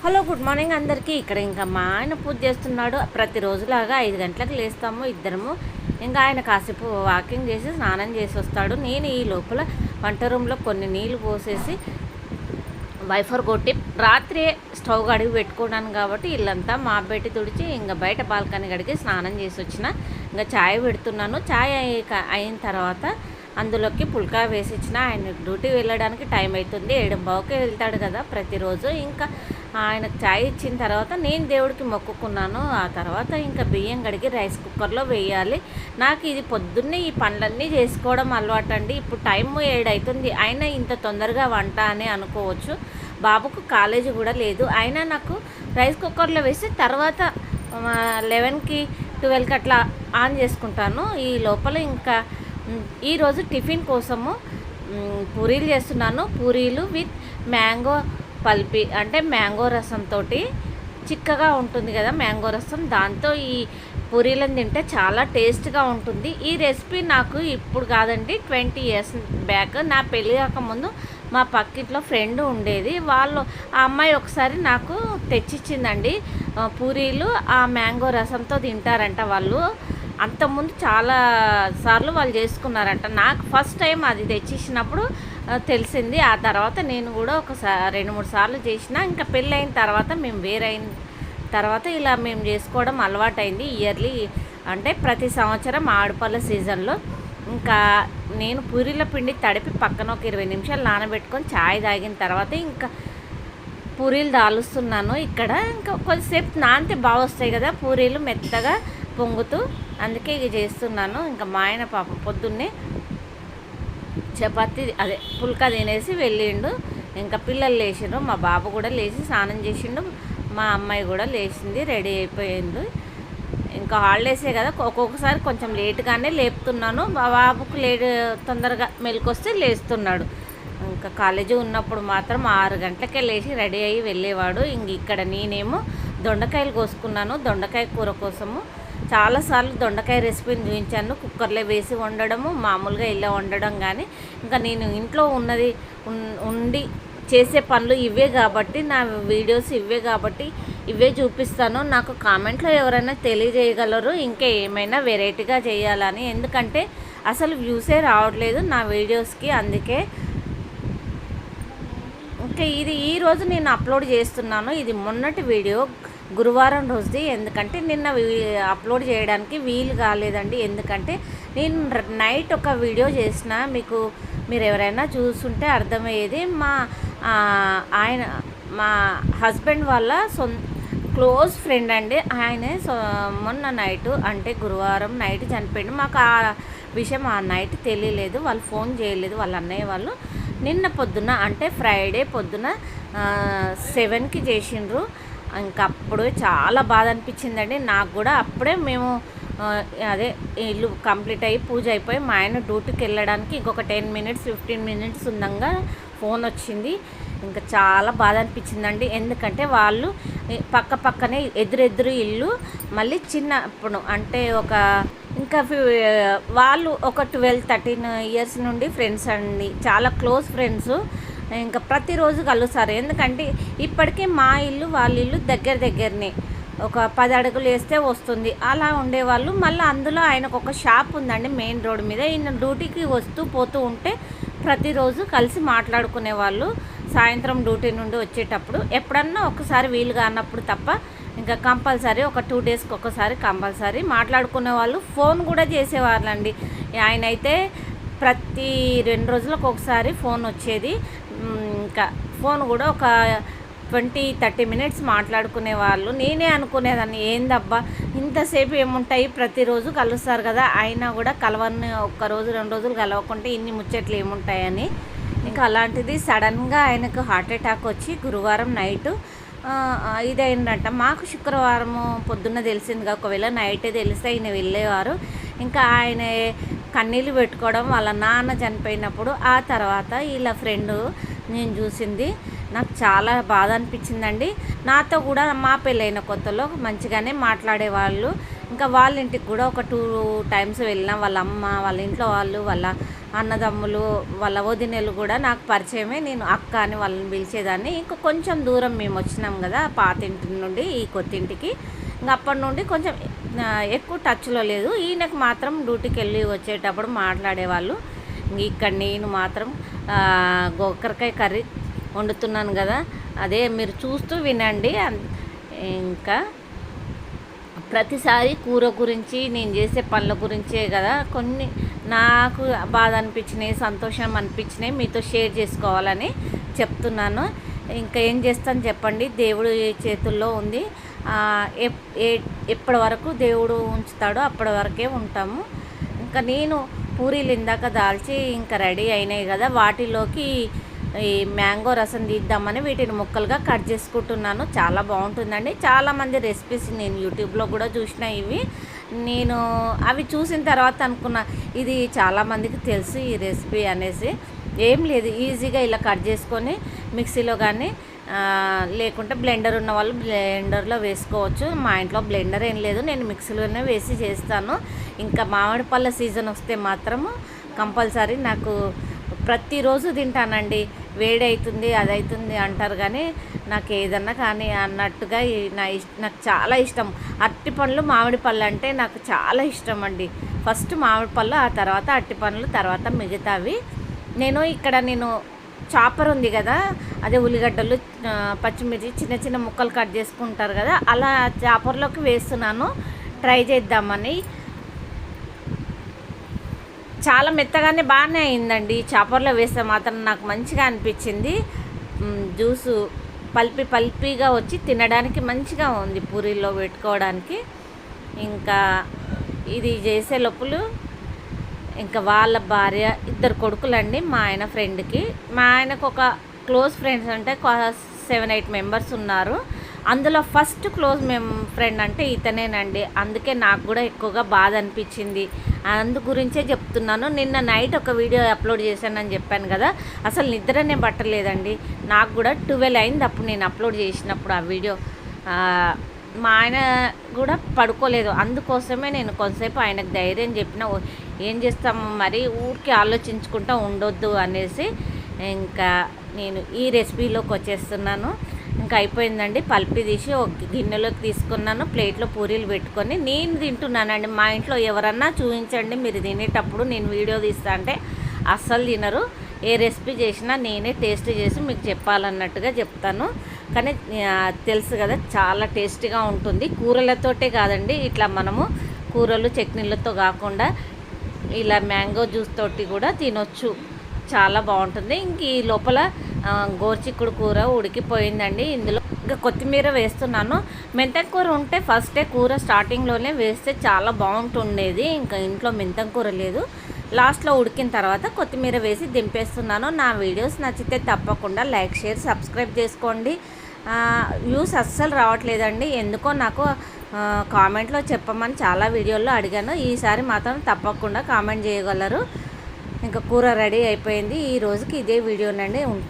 Hello good morning అందరికీ. ఇక్కడ ఇంకా మా ఆయన పూజ చేస్తున్నాడు. ప్రతిరోజులాగా 5 గంటలకు లేస్తాము ఇద్దరము. ఇంకా ఆయన కాసేపు వాకింగ్ చేసి స్నానం చేసి వస్తాడు. నేను ఈ లోపల వంట రూమ్లో కొన్ని నీళ్ళు పోసేసి వైఫర్ కొట్టి రాత్రి స్టవ్ కడిగి పెట్టుకున్నాను కాబట్టి ఇల్లంతా మాపెట్టి తుడిచి ఇంకా బయట బాల్కనీ కడిగి స్నానం చేసి వచ్చిన. ఇంకా ఛాయ్ పెడుతున్నాను. ఛాయ్ అయిన తర్వాత అందులోకి పుల్కా వేసి ఇచ్చిన. ఆయన డ్యూటీ వెళ్ళడానికి టైం అవుతుంది, 7:15కి వెళ్తాడు కదా ప్రతిరోజు. ఇంకా ఆయనకు ఛాయ్ ఇచ్చిన తర్వాత నేను దేవుడికి మొక్కుకున్నాను. ఆ తర్వాత ఇంకా బియ్యం కడిగి రైస్ కుక్కర్లో వేయాలి. నాకు ఇది పొద్దున్నే ఈ పనులన్నీ చేసుకోవడం అలవాటు అండి. ఇప్పుడు టైం 7 అవుతుంది, అయినా ఇంత తొందరగా వంట అని అనుకోవచ్చు. బాబుకు కాలేజీ కూడా లేదు, అయినా నాకు రైస్ కుక్కర్లో వేసి తర్వాత 11కి 12కి అట్లా ఆన్ చేసుకుంటాను. ఈ లోపల ఇంకా ఈరోజు టిఫిన్ కోసము పూరీలు చేస్తున్నాను. పూరీలు విత్ మ్యాంగో పల్పి, అంటే మ్యాంగో రసంతో చిక్కగా ఉంటుంది కదా మ్యాంగో రసం, దాంతో ఈ పూరీలను తింటే చాలా టేస్ట్గా ఉంటుంది. ఈ రెసిపీ నాకు ఇప్పుడు కాదండి, 20 years బ్యాక్ నా పెళ్ళి కాకముందు మా పక్కింట్లో ఫ్రెండ్ ఉండేది. ఆ అమ్మాయి ఒకసారి నాకు తెచ్చిచ్చిందండి పూరీలు. ఆ మ్యాంగో రసంతో తింటారంట వాళ్ళు. అంతకుముందు చాలా సార్లు వాళ్ళు చేసుకున్నారంట. నాకు ఫస్ట్ టైం అది తెచ్చిచ్చినప్పుడు తెలిసింది. ఆ తర్వాత నేను కూడా 2-3 సార్లు చేసిన. ఇంకా పెళ్ళైన తర్వాత మేము వేరైన తర్వాత ఇలా మేము చేసుకోవడం అలవాటైంది. ఇయర్లీ అంటే ప్రతి సంవత్సరం ఆడుపళ్ళ సీజన్లో ఇంకా నేను పూరీల పిండి తడిపి పక్కన ఒక 20 నిమిషాలు నానబెట్టుకొని ఛాయ్ తాగిన తర్వాత ఇంకా పూరీలు దాలుస్తున్నాను. ఇక్కడ ఇంకా కొద్దిసేపు నానితే బాగా వస్తాయి కదా పూరీలు మెత్తగా పొంగుతూ, అందుకే ఇది చేస్తున్నాను. ఇంకా మా ఆయన పాపం పొద్దున్నే చపాతీ పుల్కా తినేసి వెళ్ళిండు. ఇంకా పిల్లలు లేచిండ్రు, మా బాబు కూడా లేచి స్నానం చేసిండు, మా అమ్మాయి కూడా లేచింది, రెడీ అయిపోయింది. ఇంకా హాలిడేసే కదా, ఒక్కొక్కసారి కొంచెం లేట్గానే లేపుతున్నాను. మా బాబుకు తొందరగా మెలకొస్తే లేస్తున్నాడు. ఇంకా కాలేజీ ఉన్నప్పుడు మాత్రం 6 గంటలకే లేచి రెడీ అయ్యి వెళ్ళేవాడు. ఇక్కడ నేనేమో దొండకాయలు కోసుకున్నాను. దొండకాయ కూర కోసము చాలాసార్లు దొండకాయ రెసిపీని చూపించాను. కుక్కర్లో వేసి వండడము, మామూలుగా ఇలా వండడం. కానీ ఇంకా నేను ఇంట్లో ఉండి చేసే పనులు ఇవే కాబట్టి, నా వీడియోస్ ఇవే కాబట్టి ఇవే చూపిస్తాను. నాకు కామెంట్లో ఎవరైనా తెలియజేయగలరు ఇంకా ఏమైనా వెరైటీగా చేయాలని, ఎందుకంటే అసలు వ్యూసే రావట్లేదు నా వీడియోస్కి. అందుకే ఇంకా ఈరోజు నేను అప్లోడ్ చేస్తున్నాను. ఇది మొన్నటి వీడియో, గురువారం రోజుది. ఎందుకంటే నిన్న అప్లోడ్ చేయడానికి వీలు కాలేదండి. ఎందుకంటే నేను నైట్ ఒక వీడియో చేసిన, మీరు ఎవరైనా చూస్తుంటే అర్థమయ్యేది. మా హస్బెండ్ వాళ్ళ క్లోజ్ ఫ్రెండ్ అండి. ఆయనే మొన్న నైట్ అంటే గురువారం నైట్ చనిపోయింది. మాకు ఆ విషయం ఆ నైట్ తెలియలేదు, వాళ్ళు ఫోన్ చేయలేదు వాళ్ళ అన్నయ్య వాళ్ళు. నిన్న పొద్దున అంటే ఫ్రైడే పొద్దున 7కి చేసిండ్రు. ఇంకా అప్పుడు చాలా బాధ అనిపించిందండి నాకు కూడా. అప్పుడే మేము ఇల్లు కంప్లీట్ అయ్యి పూజ అయిపోయి మా ఆయన డ్యూటీకి వెళ్ళడానికి ఇంకొక 10 minutes 15 minutes ఉండగా ఫోన్ వచ్చింది. ఇంకా చాలా బాధ అనిపించిందండి. ఎందుకంటే వాళ్ళు పక్కనే ఎదురెదురు ఇల్లు, మళ్ళీ చిన్నప్పుడు అంటే వాళ్ళు ఒక 12-13 years నుండి ఫ్రెండ్స్ అండి, చాలా క్లోజ్ ఫ్రెండ్స్. ఇంకా ప్రతిరోజు కలుస్తారు. ఎందుకంటే ఇప్పటికీ మా ఇల్లు వాళ్ళ ఇల్లు దగ్గరనే, ఒక 10 అడుగులు వేస్తే వస్తుంది అలా ఉండేవాళ్ళు. మళ్ళీ అందులో ఆయనకు ఒక షాప్ ఉందండి మెయిన్ రోడ్ మీద. ఈయన డ్యూటీకి వస్తూ పోతూ ఉంటే ప్రతిరోజు కలిసి మాట్లాడుకునేవాళ్ళు. సాయంత్రం డ్యూటీ నుండి వచ్చేటప్పుడు ఎప్పుడన్నా ఒకసారి వీలు కానప్పుడు తప్ప ఇంకా కంపల్సరీ ఒక 2 daysకి ఒకసారి కంపల్సరీ మాట్లాడుకునే వాళ్ళు. ఫోన్ కూడా చేసేవాళ్ళండి. ఆయన అయితే ప్రతి 2 రోజులకు ఒకసారి ఫోన్ వచ్చేది. ఇంకా ఫోన్ కూడా ఒక 20-30 minutes మాట్లాడుకునే వాళ్ళు. నేనే అనుకునేదాన్ని, ఏందబ్బా ఇంతసేపు ఏముంటాయి, ప్రతిరోజు కలుస్తారు కదా, అయినా కూడా కలవని 1 రోజు 2 రోజులు కలవకుంటే ఇన్ని ముచ్చట్లు ఏముంటాయని. ఇంకా అలాంటిది సడన్గా ఆయనకు హార్ట్ అటాక్ వచ్చి గురువారం నైట్ ఇదైందంట. మాకు శుక్రవారం పొద్దున్న తెలిసిందిగా, ఒకవేళ నైటే తెలిస్తే ఆయన వెళ్ళేవారు. ఇంకా ఆయన కన్నీళ్ళు పెట్టుకోవడం వాళ్ళ నాన్న చనిపోయినప్పుడు. ఆ తర్వాత వీళ్ళ ఫ్రెండు నేను చూసింది, నాకు చాలా బాధ అనిపించిందండి. నాతో కూడా మా పెళ్ళైన కొత్తలో మంచిగానే మాట్లాడేవాళ్ళు. ఇంకా వాళ్ళ ఇంటికి కూడా ఒక 2 times వెళ్ళినా, వాళ్ళ అమ్మ వాళ్ళ ఇంట్లో వాళ్ళు వాళ్ళ అన్నదమ్ములు వాళ్ళ వదినలు కూడా నాకు పరిచయమే. నేను అక్క అని వాళ్ళని పిలిచేదాన్ని. ఇంకా కొంచెం దూరం మేము వచ్చినాం కదా పాత ఇంటి నుండి ఈ కొత్త ఇంటికి. ఇంకా అప్పటి నుండి కొంచెం ఎక్కువ టచ్లో లేదు. ఈయనకు మాత్రం డ్యూటీకి వెళ్ళి వచ్చేటప్పుడు మాట్లాడేవాళ్ళు. ఇక్కడ నేను మాత్రం గోకరకాయ కర్రీ వండుతున్నాను కదా, అదే మీరు చూస్తూ వినండి. ఇంకా ప్రతిసారి కూర గురించి నేను చేసే పనుల గురించే కదా కొన్ని నాకు బాధ అనిపించినాయి, సంతోషం అనిపించినాయి మీతో షేర్ చేసుకోవాలని చెప్తున్నాను. ఇంకా ఏం చేస్తాను చెప్పండి, దేవుడు చేతుల్లో ఉంది. ఎప్పటి వరకు దేవుడు ఉంచుతాడో అప్పటి వరకే ఉంటాము. ఇంకా నేను పూరీలు ఇందాక దాల్చి ఇంకా రెడీ అయినాయి కదా, వాటిలోకి ఈ మ్యాంగో రసం తీద్దామని వీటిని ముక్కలుగా కట్ చేసుకుంటున్నాను. చాలా బాగుంటుందండి. చాలామంది రెసిపీస్ నేను యూట్యూబ్లో కూడా చూసిన ఇవి. నేను అవి చూసిన తర్వాత అనుకున్నా ఇది చాలామందికి తెలుసు ఈ రెసిపీ అనేసి. ఏం లేదు, ఈజీగా ఇలా కట్ చేసుకొని మిక్సీలో కానీ లేకుంటే బ్లెండర్ ఉన్న వాళ్ళు బ్లెండర్లో వేసుకోవచ్చు. మా ఇంట్లో బ్లెండర్ ఏం లేదు, నేను మిక్సీలోనే వేసి చేస్తాను. ఇంకా మామిడి పళ్ళ సీజన్ వస్తే మాత్రము కంపల్సరీ నాకు ప్రతిరోజు తింటానండి. వేడి అవుతుంది అది అవుతుంది అంటారు కానీ నాకు ఏదన్నా కానీ అన్నట్టుగా నాకు చాలా ఇష్టం. అరటి పండ్లు మామిడి పళ్ళు అంటే నాకు చాలా ఇష్టం అండి. ఫస్ట్ మామిడి పళ్ళు, ఆ తర్వాత అరటి పండ్లు, తర్వాత మిగతావి. నేను చాపర్ ఉంది కదా, అదే ఉల్లిగడ్డలు పచ్చిమిర్చి చిన్న చిన్న ముక్కలు కట్ చేసుకుంటారు కదా, అలా చాపర్లోకి వేస్తున్నాను ట్రై చేద్దామని. చాలా మెత్తగానే బాగానే అయిందండి. చాపర్లో వేస్తే మాత్రం నాకు మంచిగా అనిపించింది. జ్యూసు పల్పీగా వచ్చి తినడానికి మంచిగా ఉంది, పూరీల్లో పెట్టుకోవడానికి. ఇంకా ఇది చేసే లోపల ఇంకా వాళ్ళ భార్య, ఇద్దరు కొడుకులండి మా ఆయన ఫ్రెండ్కి. మా ఆయనకు ఒక క్లోజ్ ఫ్రెండ్స్ అంటే 7-8 మెంబర్స్ ఉన్నారు. అందులో ఫస్ట్ క్లోజ్ ఫ్రెండ్ అంటే ఇతనేనండి. అందుకే నాకు కూడా ఎక్కువగా బాధ అనిపించింది. అందు గురించే చెప్తున్నాను. నిన్న నైట్ ఒక వీడియో అప్లోడ్ చేశానని చెప్పాను కదా, అసలు నిద్రనే పట్టలేదండి. నాకు కూడా 12 అయింది అప్పుడు నేను అప్లోడ్ చేసినప్పుడు ఆ వీడియో. మా ఆయన కూడా పడుకోలేదు. అందుకోసమే నేను కొంతసేపు ఆయనకు ధైర్యం చెప్పిన, ఏం చేస్తాము మరి ఊరికి ఆలోచించుకుంటూ ఉండొద్దు అనేసి. ఇంకా నేను ఈ రెసిపీలోకి వచ్చేస్తున్నాను. ఇంకా అయిపోయిందండి. పల్పి తీసి ఒక గిన్నెలోకి తీసుకున్నాను. ప్లేట్లో పూరీలు పెట్టుకొని నేను తింటున్నానండి. మా ఇంట్లో ఎవరన్నా చూపించండి మీరు తినేటప్పుడు, నేను వీడియో తీస్తా అంటే అస్సలు తినరు. ఏ రెసిపీ చేసినా నేనే టేస్ట్ చేసి మీకు చెప్పాలన్నట్టుగా చెప్తాను. కానీ తెలుసు కదా చాలా టేస్టీగా ఉంటుంది. కూరలతోటే కాదండి, ఇట్లా మనము కూరలు చట్నీలతో కాకుండా ఇలా మ్యాంగో జ్యూస్ తోటి కూడా తినొచ్చు, చాలా బాగుంటుంది. ఇంక ఈ లోపల గోరుచిక్కుడు కూర ఉడికిపోయిందండి. ఇందులో ఇంకా కొత్తిమీర వేస్తున్నాను. మెంతం కూర ఉంటే ఫస్టే కూర స్టార్టింగ్లోనే వేస్తే చాలా బాగుంటుండేది. ఇంకా ఇంట్లో మెంతం కూర లేదు. లాస్ట్లో ఉడికిన తర్వాత కొత్తిమీర వేసి దింపేస్తున్నాను. నా వీడియోస్ నచ్చితే తప్పకుండా లైక్, షేర్, సబ్స్క్రైబ్ చేసుకోండి. వ్యూస్ అస్సలు రావట్లేదండి ఎందుకో. నాకు కామెంట్లో చెప్పమని చాలా వీడియోల్లో అడిగాను. ఈసారి మాత్రం తప్పకుండా కామెంట్ చేయగలరు. ఇంకా కూర రెడీ అయిపోయింది. ఈ రోజుకి ఇదే వీడియోనండి. ఉంటాను.